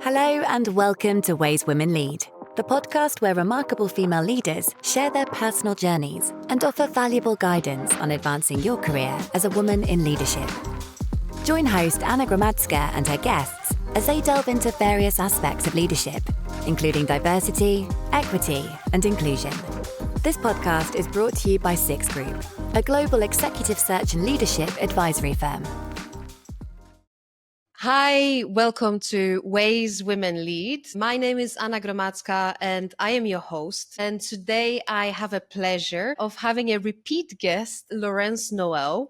Hello and welcome to Ways Women Lead, the podcast where remarkable female leaders share their personal journeys and offer valuable guidance on advancing your career as a woman in leadership. Join host Anna Gromadzka and her guests as they delve into various aspects of leadership, including diversity, equity, and inclusion. This podcast is brought to you by Six Group, a global executive search and leadership advisory firm. Hi, welcome to Ways Women Lead. My name is Anna Gromadzka and I am your host. And today I have a pleasure of having a repeat guest, Laurence Noël.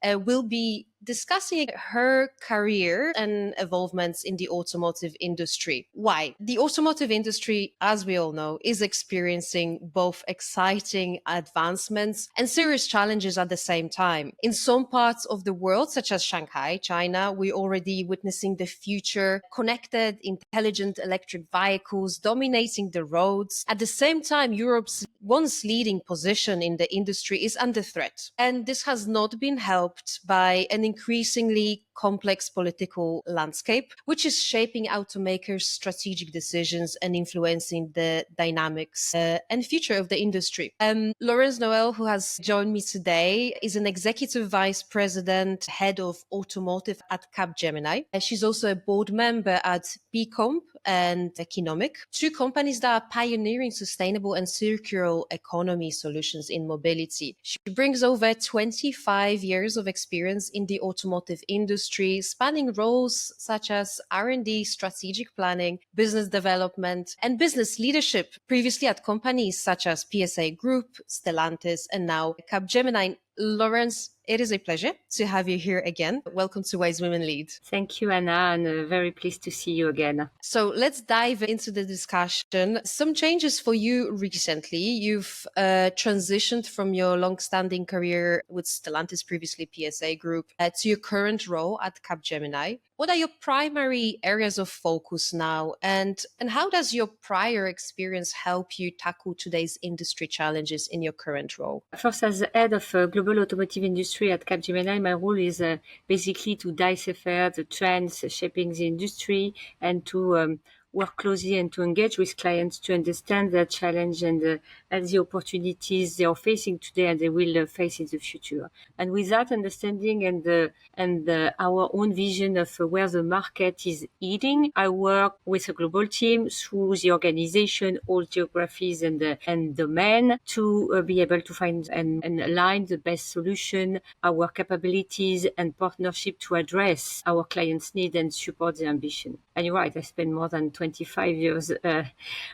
We'll be discussing her career and involvements in the automotive industry. Why? The automotive industry, as we all know, is experiencing both exciting advancements and serious challenges at the same time. In some parts of the world, such as Shanghai, China, we're already witnessing the future connected, intelligent electric vehicles dominating the roads. At the same time, Europe's once leading position in the industry is under threat. And this has not been helped by an increasingly complex political landscape, which is shaping automakers' strategic decisions and influencing the dynamics and future of the industry. Laurence Noël, who has joined me today, is an executive vice president, head of automotive at Capgemini. She's also a board member at Bcomp and Economic, two companies that are pioneering sustainable and circular economy solutions in mobility. She brings over 25 years of experience in the automotive industry, spanning roles such as R&D, strategic planning, business development, and business leadership, previously at companies such as PSA Group, Stellantis, and now Capgemini. Laurence, it is a pleasure to have you here again. Welcome to Ways Women Lead. Thank you, Anna, and very pleased to see you again. So let's dive into the discussion. Some changes for you recently. You've transitioned from your long-standing career with Stellantis, previously PSA Group, to your current role at Capgemini. What are your primary areas of focus now, and how does your prior experience help you tackle today's industry challenges in your current role? First, as head of global automotive industry at Capgemini, my role is basically to decipher the trends shaping the industry and to work closely and to engage with clients to understand their challenge and the opportunities they are facing today and they will face in the future. And with that understanding and our own vision of where the market is heading, I work with a global team through the organization, all geographies and domain to be able to find and align the best solution, our capabilities and partnership to address our clients' needs and support their ambition. And you're right, I spent more than 25 years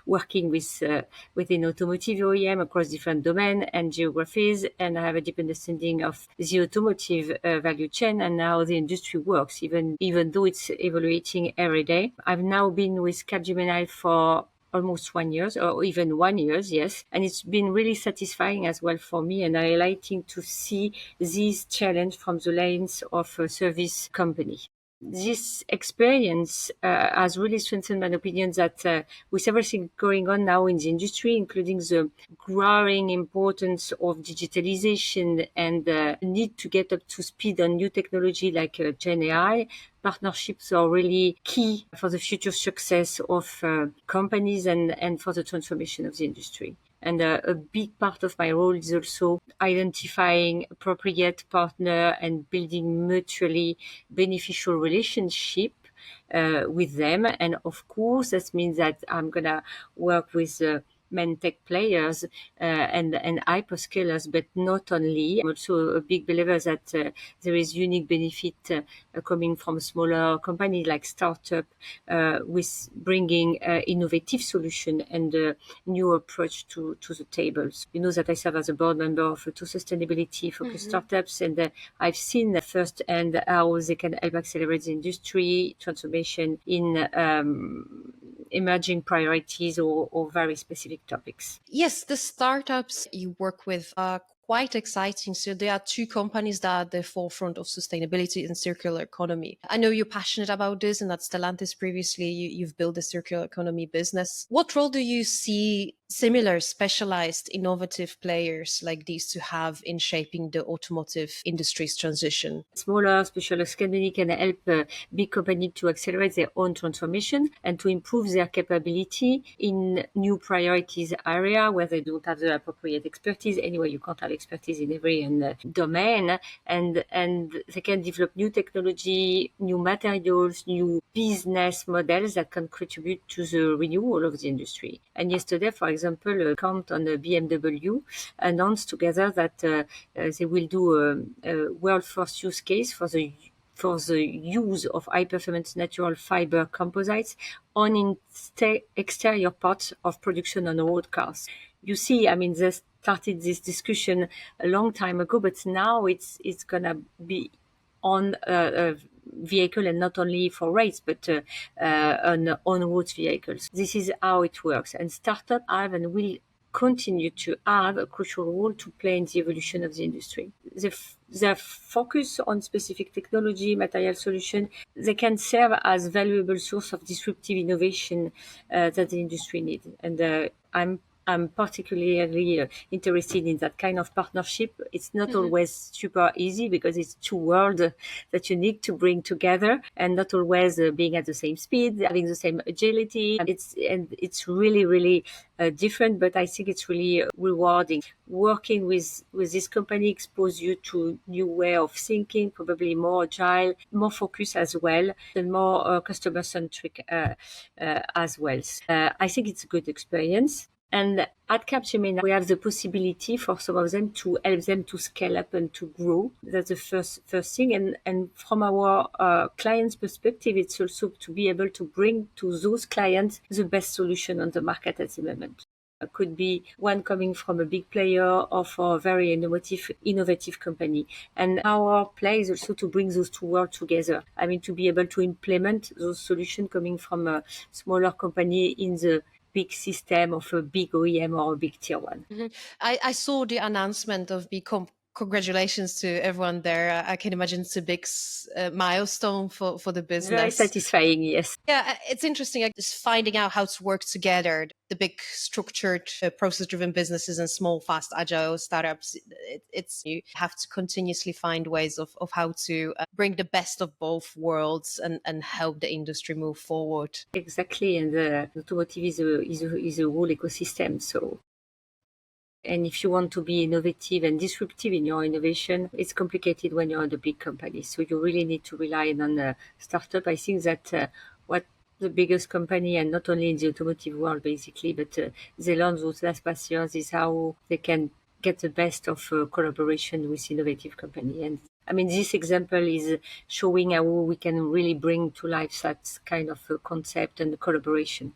working within automotive OEM across different domains and geographies, and I have a deep understanding of the automotive value chain and how the industry works, even though it's evaluating every day. I've now been with Capgemini for almost 1 year, or even 1 year, yes. And it's been really satisfying as well for me and highlighting to see this challenge from the lens of a service company. This experience has really strengthened my opinion that with everything going on now in the industry, including the growing importance of digitalization and the need to get up to speed on new technology like Gen AI, partnerships are really key for the future success of companies and for the transformation of the industry. And a big part of my role is also identifying appropriate partner and building mutually beneficial relationship with them. And of course, that means that I'm going to work with main tech players and hyperscalers, but not only. I'm also a big believer that there is unique benefit coming from smaller companies like startup with bringing innovative solution and a new approach to the tables. You know that I serve as a board member of two sustainability focused startups, and I've seen firsthand how they can help accelerate the industry transformation in emerging priorities or very specific topics. Yes, the startups you work with are quite exciting. So there are two companies that are at the forefront of sustainability and circular economy. I know you're passionate about this, and at Stellantis previously you've built a circular economy business. What role do you see similar specialized innovative players like these to have in shaping the automotive industry's transition? Smaller specialist company can help big companies to accelerate their own transformation and to improve their capability in new priorities area where they don't have the appropriate expertise. Anyway, you can't have expertise in every domain, and they can develop new technology, new materials, new business models that can contribute to the renewal of the industry. And yesterday, for example, Count on BMW announced together that they will do a world first use case for the use of high-performance natural fiber composites on exterior parts of production on road cars. You see, I mean, they started this discussion a long time ago, but now it's gonna be on a vehicle, and not only for race, but on road vehicles. This is how it works, and startups have and will continue to have a crucial role to play in the evolution of the industry. Their focus on specific technology, material solution, they can serve as valuable source of disruptive innovation that the industry needs. And I'm particularly interested in that kind of partnership. It's not always super easy because it's two worlds that you need to bring together, and not always being at the same speed, having the same agility. It's really, really different, but I think it's really rewarding. Working with this company expose you to new way of thinking, probably more agile, more focused as well, and more customer centric as well. I think it's a good experience. And at Capgemini, we have the possibility for some of them to help them to scale up and to grow. That's the first thing. And from our clients' perspective, it's also to be able to bring to those clients the best solution on the market at the moment. It could be one coming from a big player or for a very innovative company. And our play is also to bring those two worlds together. I mean, to be able to implement those solutions coming from a smaller company in the big system of a big OEM or a big tier one. I saw the announcement of congratulations to everyone there. I can imagine it's a big milestone for the business. Very satisfying, yes. Yeah, it's interesting just finding out how to work together. The big structured process-driven businesses and small, fast, agile startups, you have to continuously find ways of how to bring the best of both worlds and help the industry move forward. Exactly, and the automotive is a whole ecosystem. So, and if you want to be innovative and disruptive in your innovation, it's complicated when you're in a big company. So you really need to rely on a startup. I think that what the biggest company, and not only in the automotive world basically, but they learned those last past years is how they can get the best of collaboration with innovative company. And I mean, this example is showing how we can really bring to life that kind of concept and collaboration.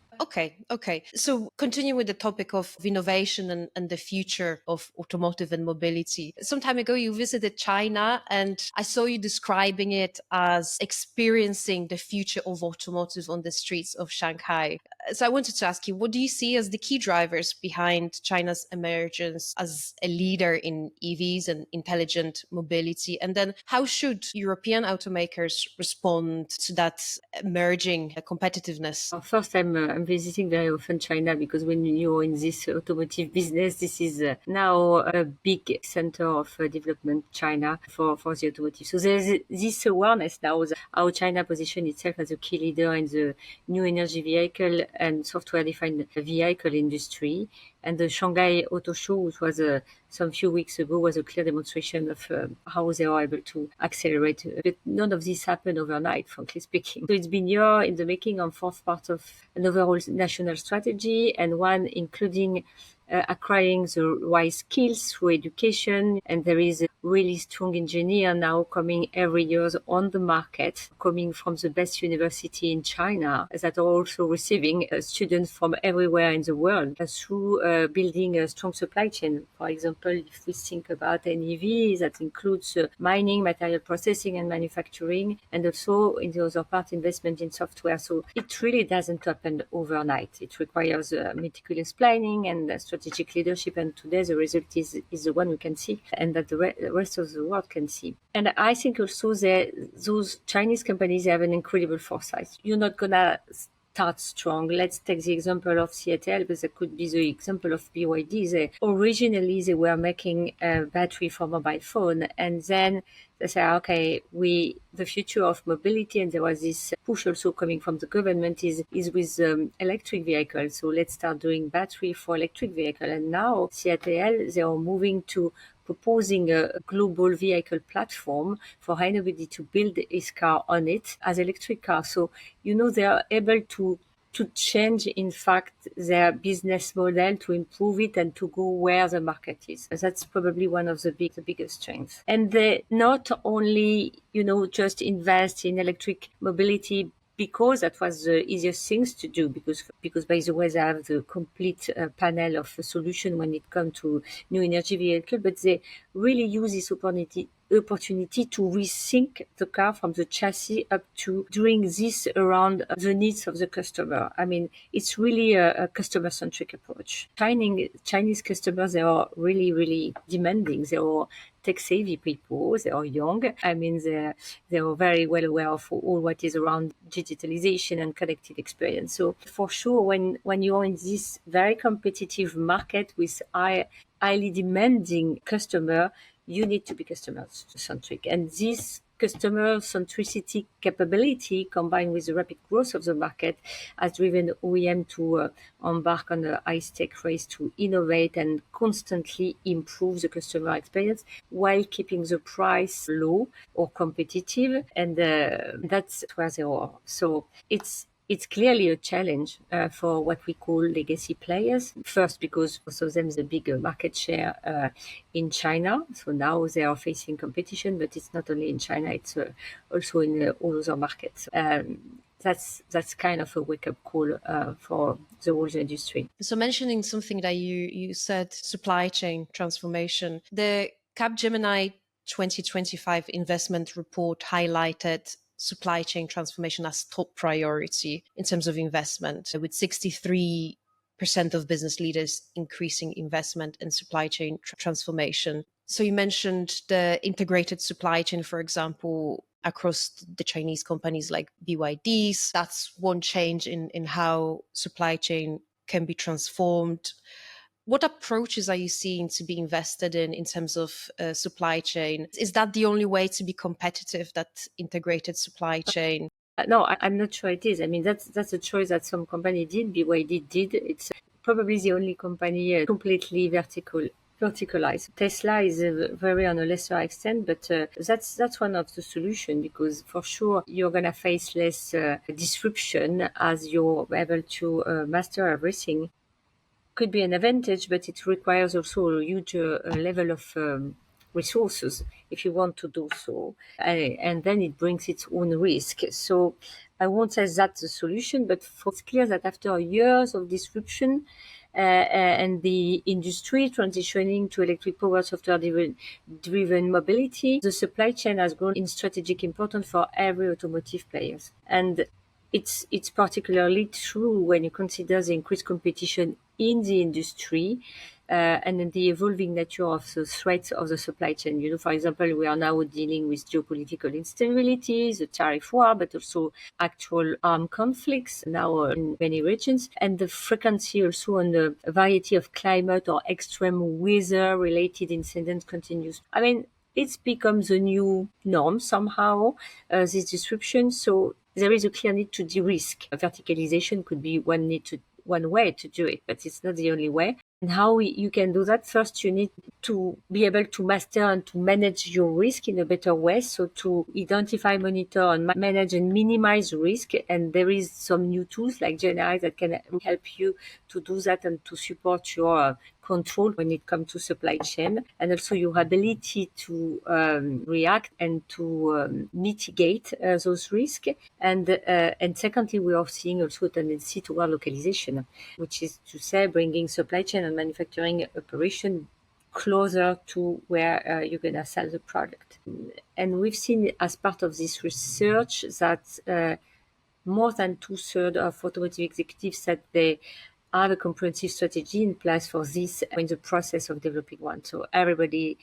Okay. So continue with the topic of innovation and the future of automotive and mobility. Some time ago, you visited China, and I saw you describing it as experiencing the future of automotive on the streets of Shanghai. So I wanted to ask you, what do you see as the key drivers behind China's emergence as a leader in EVs and intelligent mobility? And then how should European automakers respond to that emerging competitiveness? First, I'm visiting very often China because when you're in this automotive business, this is now a big center of development, China, for the automotive. So there's this awareness now how China positions itself as a key leader in the new energy vehicle and software-defined vehicle industry. And the Shanghai Auto Show, which was some few weeks ago, was a clear demonstration of how they are able to accelerate. But none of this happened overnight, frankly speaking. So it's been years in the making on fourth part of an overall national strategy, and one including acquiring the right skills through education. And there is a really strong engineer now coming every year on the market, coming from the best university in China, that are also receiving students from everywhere in the world through building a strong supply chain. For example, if we think about an EV, that includes mining, material processing and manufacturing, and also in the other part, investment in software. So it really doesn't happen overnight. It requires meticulous planning and strategic leadership, and today the result is the one we can see, and that the rest of the world can see. And I think also that those Chinese companies have an incredible foresight. You're not gonna start strong. Let's take the example of CATL, but that could be the example of BYD. Originally, they were making a battery for mobile phone, and then they say, okay, the future of mobility, and there was this push also coming from the government is with electric vehicles. So let's start doing battery for electric vehicle. And now CATL, they are moving to proposing a global vehicle platform for anybody to build his car on it as electric car. So, they are able to change, in fact, their business model, to improve it and to go where the market is. That's probably one of the biggest strengths. And they not only, just invest in electric mobility because that was the easiest things to do, because by the way, they have the complete panel of solution when it comes to new energy vehicle, but they really use this opportunity to rethink the car from the chassis up to doing this around the needs of the customer. I mean, it's really a customer-centric approach. Chinese customers, they are really, really demanding. They are tech-savvy people. They are young. I mean, they are very well aware of all what is around digitalization and connected experience. So for sure, when you're in this very competitive market with highly demanding customer, you need to be customer-centric. And this customer centricity capability, combined with the rapid growth of the market, has driven OEM to embark on a high-stake race to innovate and constantly improve the customer experience while keeping the price low or competitive. And that's where they are. So it's clearly a challenge for what we call legacy players. First, because most of them is a bigger market share in China. So now they are facing competition, but it's not only in China, it's also in all other markets. That's kind of a wake-up call for the whole industry. So mentioning something that you said, supply chain transformation, the Capgemini 2025 investment report highlighted supply chain transformation as top priority in terms of investment, with 63% of business leaders increasing investment in supply chain transformation. So you mentioned the integrated supply chain, for example, across the Chinese companies like BYD's. That's one change in how supply chain can be transformed. What approaches are you seeing to be invested in terms of supply chain? Is that the only way to be competitive, that integrated supply chain? No, I'm not sure it is. I mean, that's a choice that some company did. BYD did. It's probably the only company completely verticalized. Tesla is very on a lesser extent, but that's one of the solutions, because for sure you're going to face less disruption as you're able to master everything. Could be an advantage, but it requires also a huge level of resources if you want to do so. And then it brings its own risk. So I won't say that's the solution, but it's clear that after years of disruption and the industry transitioning to electric power software-driven mobility, the supply chain has grown in strategic importance for every automotive player. And it's particularly true when you consider the increased competition in the industry and then the evolving nature of the threats of the supply chain. For example, we are now dealing with geopolitical instability, the tariff war, but also actual armed conflicts now in many regions, and the frequency also on the variety of climate or extreme weather-related incidents continues. I mean, it's become the new norm somehow, this disruption. So there is a clear need to de-risk. Verticalization could be one way to do it, but it's not the only way. And how you can do that? First, you need to be able to master and to manage your risk in a better way. So to identify, monitor, and manage and minimize risk. And there is some new tools like GenAI that can help you to do that and to support your control when it comes to supply chain, and also your ability to react and to mitigate those risks. And secondly, we are seeing also a tendency toward localization, which is to say bringing supply chain and manufacturing operation closer to where you're going to sell the product. And we've seen as part of this research that more than 2/3 of automotive executives said they have a comprehensive strategy in place for this in the process of developing one. So everybody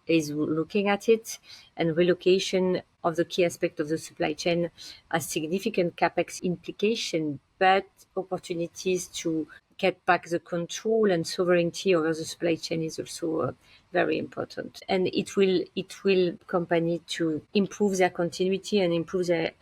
is looking at it, and relocation of the key aspect of the supply chain has significant capex implication but opportunities to get back the control and sovereignty over the supply chain is also very important. And it will company to improve their continuity and improve their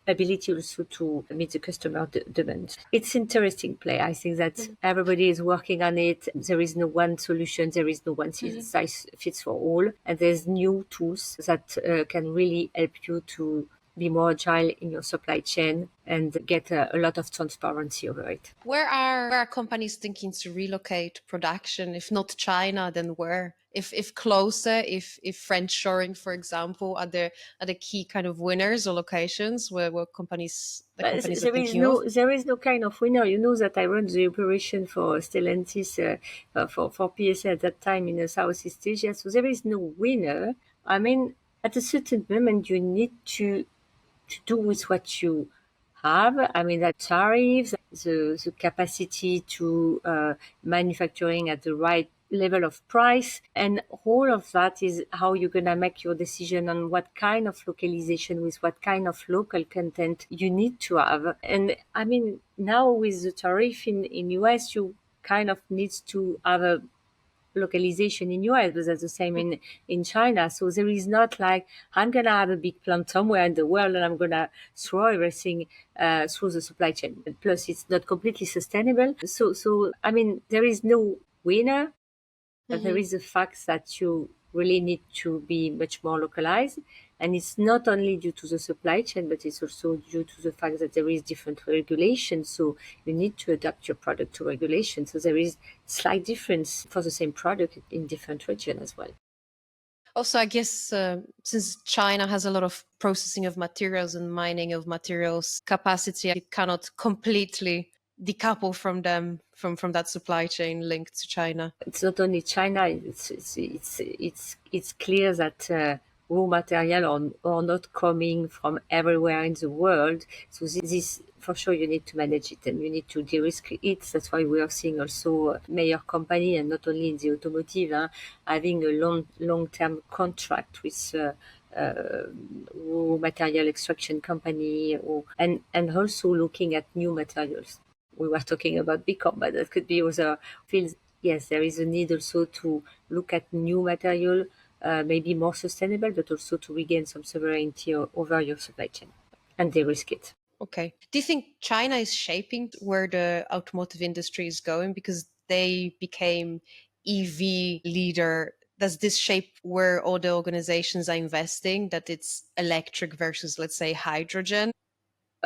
ability also to meet the customer demand. It's interesting play. I think that everybody is working on it. There is no one solution. There is no one size fits for all. And there's new tools that can really help you to be more agile in your supply chain and get a lot of transparency over it. Where are companies thinking to relocate production? If not China, then where? If closer, if French shoring, for example, are the key kind of winners or locations where companies are thinking of? There is no kind of winner. You know that I run the operation for Stellantis for PSA at that time in Southeast Asia. So there is no winner. I mean, at a certain moment, you need to do with what you have. I mean, that tariffs, the capacity to manufacturing at the right level of price, and all of that is how you're going to make your decision on what kind of localization with what kind of local content you need to have. And I mean, now with the tariff in US, you kind of needs to have a localization in US, but that's the same in China. So there is not like, I'm going to have a big plant somewhere in the world and I'm going to throw everything through the supply chain. And plus, it's not completely sustainable. So I mean, there is no winner, but there is the fact that you really need to be much more localized. And it's not only due to the supply chain, but it's also due to the fact that there is different regulations. So you need to adapt your product to regulations. So there is slight difference for the same product in different regions as well. Also, I guess since China has a lot of processing of materials and mining of materials capacity, it cannot completely decouple from them, from that supply chain linked to China. It's not only China. It's clear that raw material are not coming from everywhere in the world. So this for sure you need to manage it and you need to de-risk it. That's why we are seeing also major company, and not only in the automotive, having a long-term contract with raw material extraction company, and also looking at new materials. We were talking about Bitcoin, but that could be other fields. Yes, there is a need also to look at new material, maybe more sustainable, but also to regain some sovereignty over your supply chain and de-risk it. Okay. Do you think China is shaping where the automotive industry is going because they became EV leader? Does this shape where all the organizations are investing, that it's electric versus, let's say, hydrogen?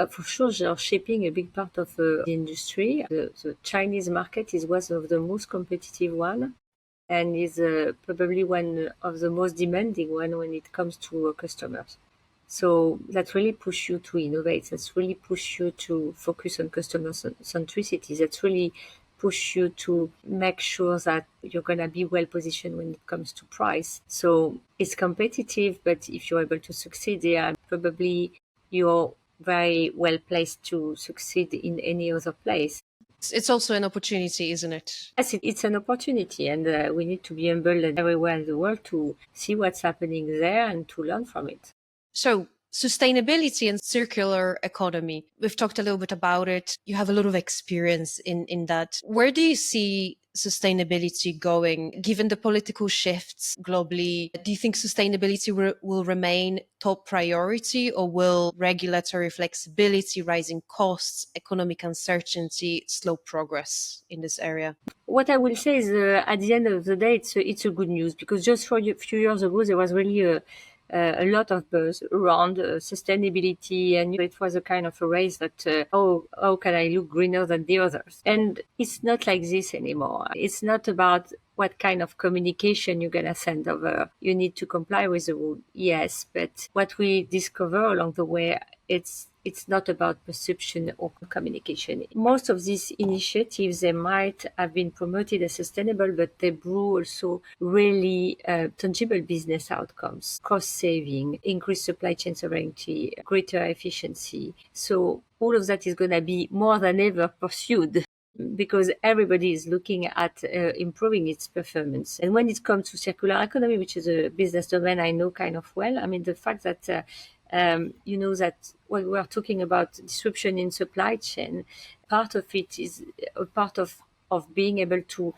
For sure, they are shaping a big part of the industry. The Chinese market is one of the most competitive one, and is probably one of the most demanding one when it comes to customers. So that really push you to innovate. That's really push you to focus on customer centricity. That's really push you to make sure that you're going to be well positioned when it comes to price. So it's competitive, but if you're able to succeed there, probably you're very well placed to succeed in any other place. It's also an opportunity, isn't it? Yes, it's an opportunity, and we need to be humble everywhere in the world to see what's happening there and to learn from it. So sustainability and circular economy, we've talked a little bit about it. You have a lot of experience in that. Where do you see sustainability going, given the political shifts globally? Do you think sustainability will remain top priority, or will regulatory flexibility, rising costs, economic uncertainty slow progress in this area? What I will say is at the end of the day, it's a good news, because just for a few years ago, there was really a lot of buzz around sustainability, and it was a kind of a race that how can I look greener than the others? And it's not like this anymore. It's not about what kind of communication you're going to send over. You need to comply with the rule, yes, but what we discover along the way, it's not about perception or communication. Most of these initiatives, they might have been promoted as sustainable, but they brew also really tangible business outcomes, cost saving, increased supply chain sovereignty, greater efficiency. So all of that is going to be more than ever pursued, because everybody is looking at improving its performance. And when it comes to circular economy, which is a business domain I know kind of well, I mean, the fact that you know that when we are talking about disruption in supply chain, part of it is a part of being able to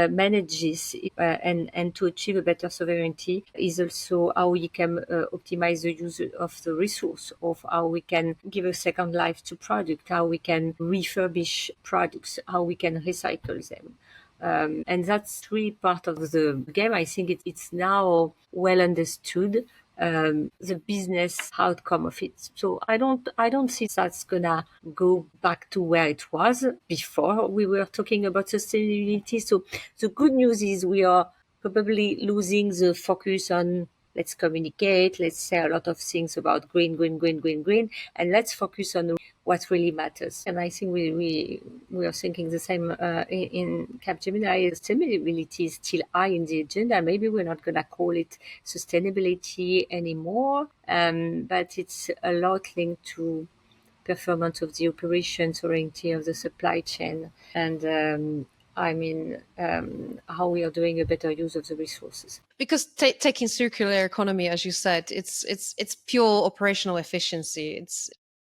manage this and to achieve a better sovereignty is also how we can optimize the use of the resource, of how we can give a second life to product, how we can refurbish products, how we can recycle them. And that's really part of the game. I think it's now well understood, the business outcome of it. So I don't see that's gonna go back to where it was before we were talking about sustainability. So the good news is we are probably losing the focus on let's communicate, let's say a lot of things about green, and let's focus on what really matters. And I think we are thinking the same in Capgemini. Sustainability is still high in the agenda. Maybe we're not going to call it sustainability anymore, but it's a lot linked to performance of the operation, sovereignty of the supply chain, and how we are doing a better use of the resources. Because taking circular economy, as you said, it's pure operational efficiency.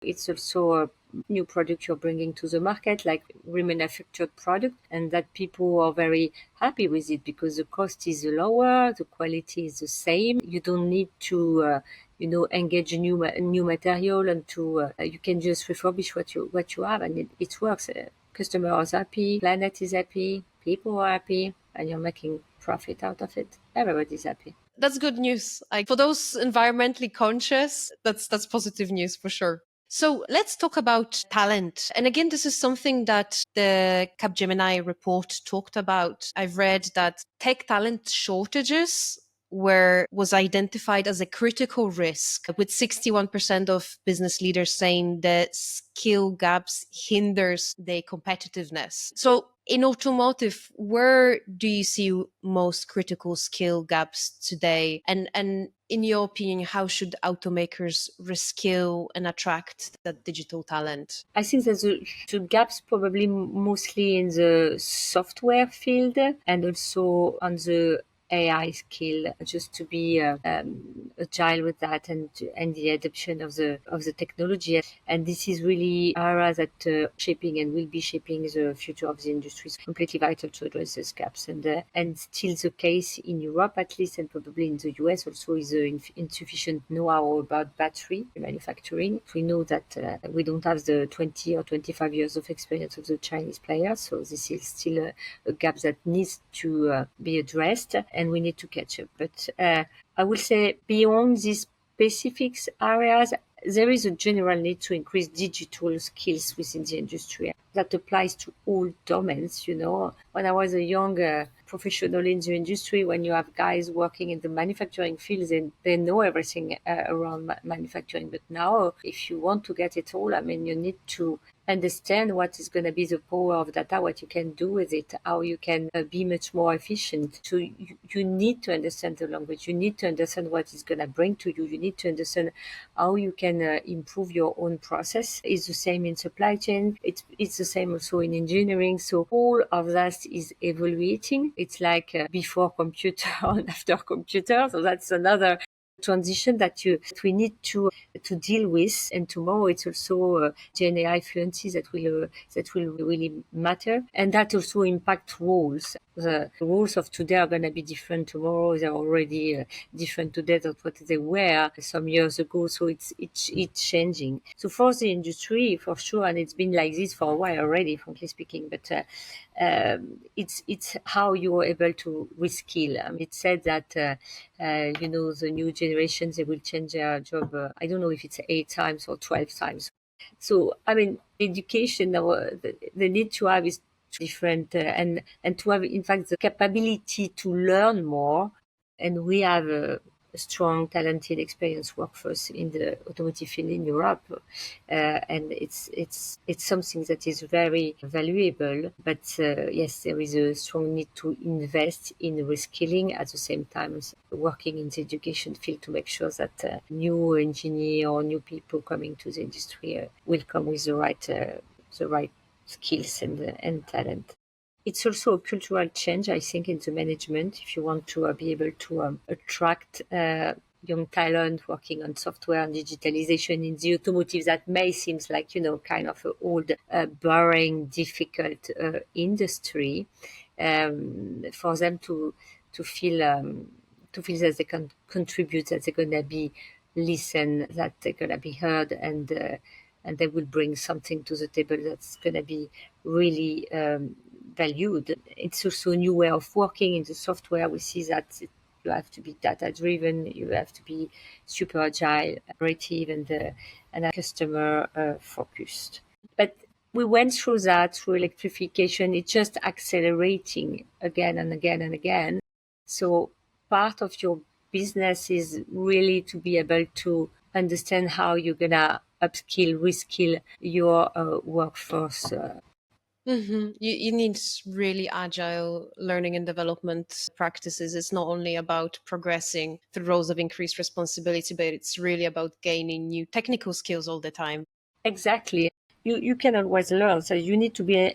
It's also a new product you're bringing to the market, like remanufactured product, and that people are very happy with it because the cost is lower, the quality is the same. You don't need to engage new material, and to you can just refurbish what you have, and it works. Customer is happy, planet is happy, people are happy, and you're making profit out of it. Everybody's happy. That's good news. For those environmentally conscious, that's positive news for sure. So let's talk about talent. And again, this is something that the Capgemini report talked about. I've read that tech talent shortages was identified as a critical risk, with 61% of business leaders saying the skill gaps hinders their competitiveness. So in automotive, where do you see most critical skill gaps today? And in your opinion, how should automakers reskill and attract that digital talent? I think that the gaps probably mostly in the software field and also on the AI skill, just to be agile with that and the adoption of the technology. And this is really areas that shaping and will be shaping the future of the industry. It's completely vital to address these gaps. And still the case in Europe, at least, and probably in the US also, is insufficient know-how about battery manufacturing. We know that we don't have the 20 or 25 years of experience of the Chinese players. So this is still a gap that needs to be addressed, and we need to catch up. But I will say beyond these specific areas, there is a general need to increase digital skills within the industry. That applies to all domains. When I was a young professional in the industry, when you have guys working in the manufacturing fields, and they know everything around manufacturing. But now, if you want to get it all, you need to understand what is going to be the power of data, what you can do with it, how you can be much more efficient. So you need to understand the language. You need to understand what it's going to bring to you. You need to understand how you can improve your own process. It's the same in supply chain. It's the same also in engineering. So all of that is evaluating. It's like before computer and after computer. So that's another transition that we need to deal with. And tomorrow it's also Gen AI fluency that will really matter, and that also impact roles. The roles of today are going to be different tomorrow. They're already different today than what they were some years ago. So it's changing. So for the industry, for sure, and it's been like this for a while already, frankly speaking. But it's how you are able to reskill. It said that the new generations, they will change their job. I don't know if it's 8 times or 12 times. So education, the need to have is different, and to have in fact the capability to learn more. And we have a strong, talented, experienced workforce in the automotive field in Europe, and it's something that is very valuable. But yes, there is a strong need to invest in reskilling at the same time as working in the education field to make sure that new engineer or new people coming to the industry will come with the right skills and talent. It's also a cultural change, I think, in the management. If you want to be able to attract young talent working on software and digitalization in the automotive. That may seem like, kind of an old, boring, difficult industry. For them to feel that they can contribute, that they're gonna be listened, that they're gonna be heard, and they will bring something to the table that's gonna be really valued. It's also a new way of working in the software. We see that you have to be data driven, you have to be super agile, creative, and customer focused. But we went through that through electrification. It's just accelerating again and again and again. So part of your business is really to be able to understand how you're gonna upskill, reskill your workforce. You need really agile learning and development practices. It's not only about progressing through roles of increased responsibility, but it's really about gaining new technical skills all the time. Exactly. You can always learn. So you need to be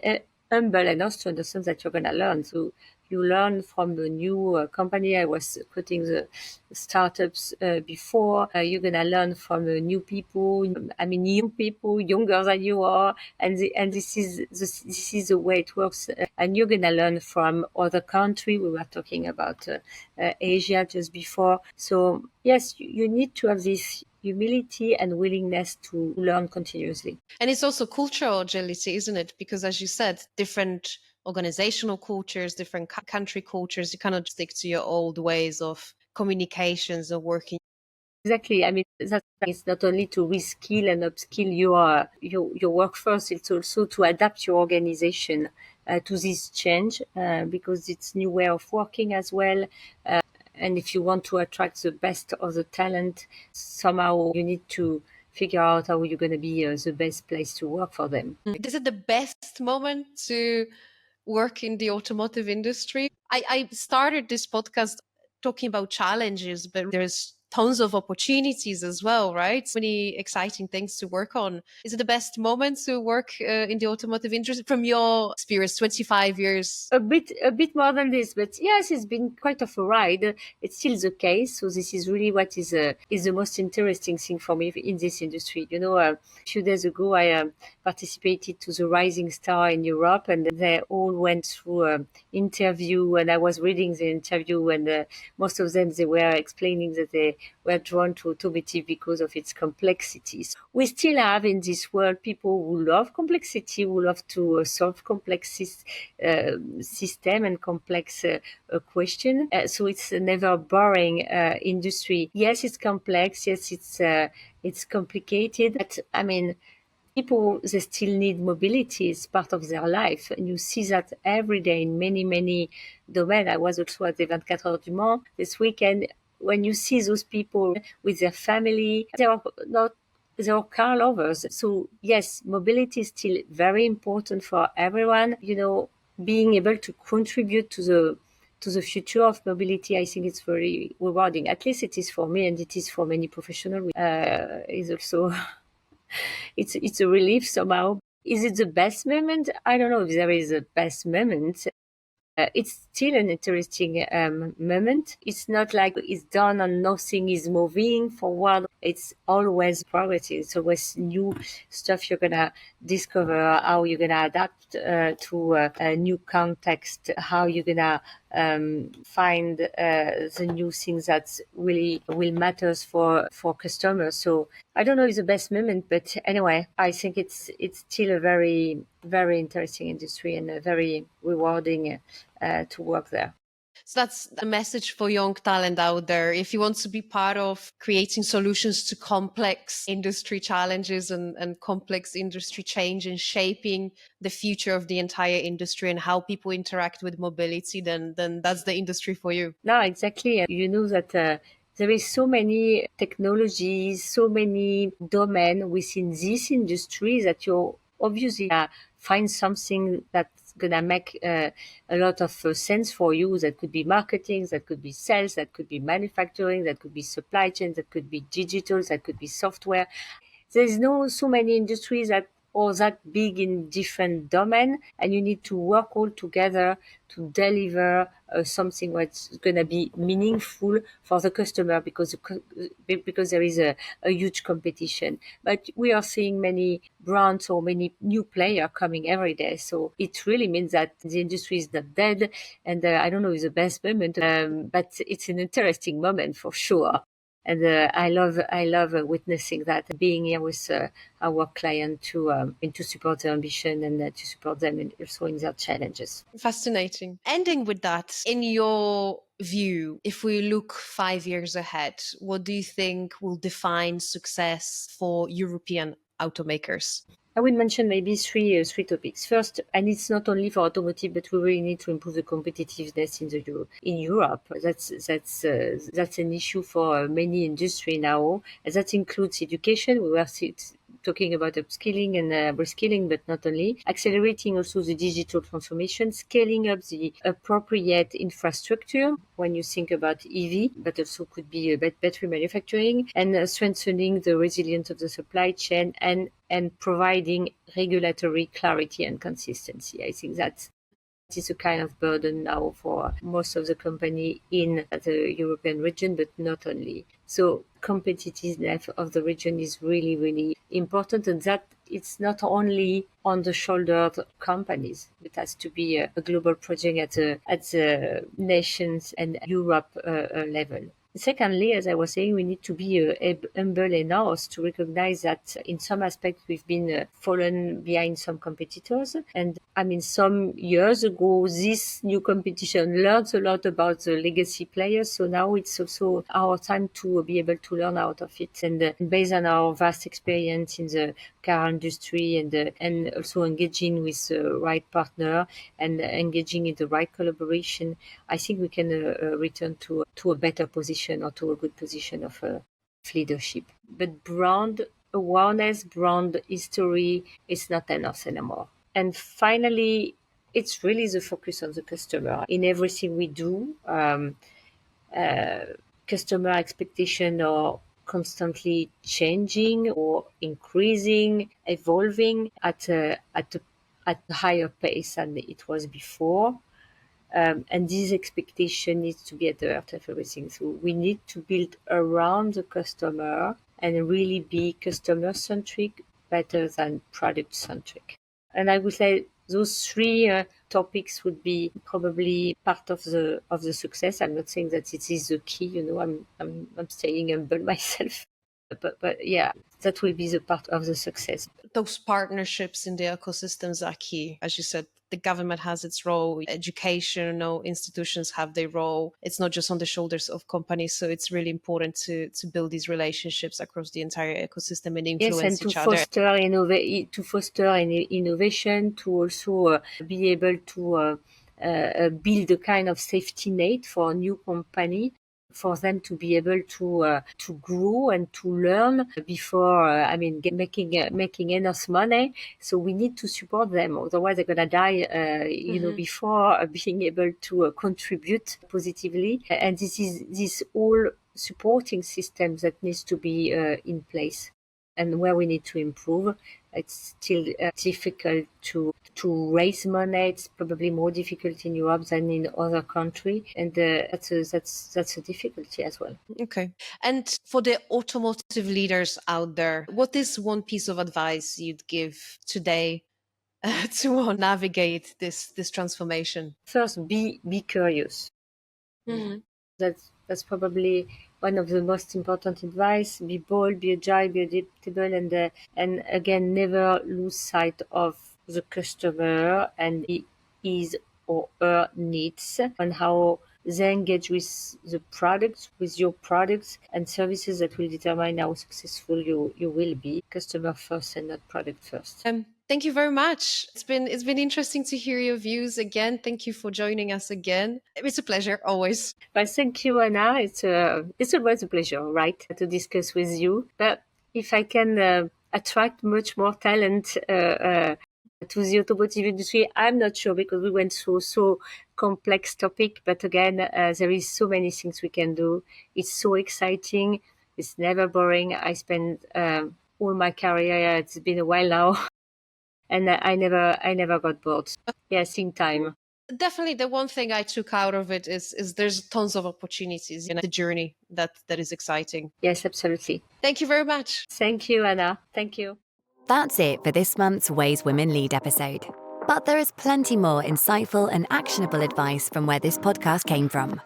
humble enough to understand that you're going to learn. So you learn from the new company. I was quoting the startups before. You're going to learn from new people. I mean, young people, younger than you are. And this is the way it works. And you're going to learn from other countries. We were talking about Asia just before. So yes, you need to have this humility and willingness to learn continuously. And it's also cultural agility, isn't it? Because as you said, different organizational cultures, different country cultures, you cannot stick to your old ways of communications or working. Exactly. I mean, that is not only to reskill and upskill your workforce, it's also to adapt your organization to this change because it's new way of working as well. And if you want to attract the best of the talent, somehow you need to figure out how you're going to be the best place to work for them. Is it the best moment to work in the automotive industry? I started this podcast talking about challenges, but there's tons of opportunities as well, right? So many exciting things to work on. Is it the best moment to work in the automotive industry from your experience, 25 years? A bit more than this, but yes, it's been quite of a ride. It's still the case. So this is really what is the most interesting thing for me in this industry. A few days ago, I participated to the Rising Star in Europe, and they all went through an interview, and I was reading the interview, and most of them, they were explaining that they were drawn to automotive because of its complexities. We still have in this world people who love complexity, who love to solve complex system and complex question. So it's a never boring industry. Yes, it's complex. Yes, it's complicated. But I mean, people, they still need mobility. It's part of their life. And you see that every day in many, many domains. I was also at the 24 Heures du Mans this weekend. When you see those people with their family, they are car lovers. So yes, mobility is still very important for everyone. Being able to contribute to the future of mobility, I think it's very rewarding. At least it is for me, and it is for many professionals. Is also it's a relief somehow. Is it the best moment? I don't know if there is a best moment. It's still an interesting moment. It's not like it's done and nothing is moving forward. It's always progressing. It's always new stuff you're going to discover, how you're going to adapt to a new context, how you're going to find the new things that really will matters for customers. So I don't know if it's the best moment, but anyway, I think it's still a very, very interesting industry and a very rewarding to work there. So that's the message for young talent out there. If you want to be part of creating solutions to complex industry challenges and complex industry change and shaping the future of the entire industry and how people interact with mobility, then that's the industry for you. No, exactly. You know that there is so many technologies, so many domains within this industry that you obviously find something that's going to make a lot of sense for you. That could be marketing, that could be sales, that could be manufacturing, that could be supply chain, that could be digital, that could be software. There's no so many industries that all that big in different domain, and you need to work all together to deliver something that's going to be meaningful for the customer, because there is a huge competition. But we are seeing many brands or many new players coming every day. So it really means that the industry is not dead. And I don't know if it's the best moment, but it's an interesting moment for sure. And I love witnessing that, being here with our client to support their ambition and to support them also in their challenges. Fascinating. Ending with that, in your view, if we look 5 years ahead, what do you think will define success for European automakers? I would mention maybe three topics. First, and it's not only for automotive, but we really need to improve the competitiveness in Europe. That's an issue for many industry now. And that includes education. We were talking about upskilling and reskilling, but not only. Accelerating also the digital transformation, scaling up the appropriate infrastructure when you think about EV, but also could be battery manufacturing, and strengthening the resilience of the supply chain and providing regulatory clarity and consistency. I think that is a kind of burden now for most of the company in the European region, but not only. So competitiveness of the region is really, really important, and that it's not only on the shoulder of companies. It has to be a global project at the nations and Europe level. Secondly, as I was saying, we need to be humble enough to recognize that in some aspects we've been fallen behind some competitors. And I mean, some years ago, this new competition learned a lot about the legacy players. So now it's also our time to be able to learn out of it. And based on our vast experience in the car industry and also engaging with the right partner and engaging in the right collaboration, I think we can return to a better position or to a good position of leadership. But brand awareness, brand history is not enough anymore. And finally, it's really the focus on the customer in everything we do. Customer expectation are constantly changing or increasing, evolving at a higher pace than it was before. And this expectation needs to be at the heart of everything. So we need to build around the customer and really be customer centric better than product centric. And I would say those three topics would be probably part of the success. I'm not saying that it is the key. I'm staying humble myself. But yeah, that will be the part of the success. Those partnerships in the ecosystems are key. As you said, the government has its role, educational institutions have their role. It's not just on the shoulders of companies. So it's really important to build these relationships across the entire ecosystem and influence each other. To foster innovation, to also be able to build a kind of safety net for a new company, for them to be able to grow and to learn before making enough money. So we need to support them, otherwise they're gonna die before being able to contribute positively. And this all supporting systems that needs to be in place. And where we need to improve, it's still difficult to raise money. It's probably more difficult in Europe than in other countries, and that's a difficulty as well. Okay. And for the automotive leaders out there, what is one piece of advice you'd give today to navigate this transformation? First, be curious. Mm-hmm. That's probably one of the most important advice. Be bold, be agile, be adaptable, and again, never lose sight of the customer and his or her needs and how they engage with the products, with your products and services that will determine how successful you will be. Customer first and not product first. Thank you very much. It's been interesting to hear your views again. Thank you for joining us again. It's a pleasure always. But thank you, Anna. It's always a pleasure, right, to discuss with you. But if I can attract much more talent to the automotive industry, I'm not sure, because we went through so complex topic. But again, there is so many things we can do. It's so exciting. It's never boring. I spent all my career. It's been a while now. and I never got bored. Yeah, think time. Definitely, the one thing I took out of it is there's tons of opportunities in the journey that is exciting. Yes, absolutely. Thank you very much. Thank you, Anna. Thank you. That's it for this month's Ways Women Lead episode. But there is plenty more insightful and actionable advice from where this podcast came from.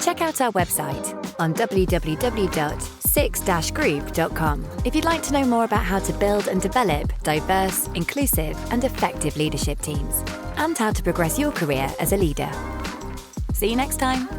Check out our website on www.six-group.com if you'd like to know more about how to build and develop diverse, inclusive, and effective leadership teams, and how to progress your career as a leader. See you next time.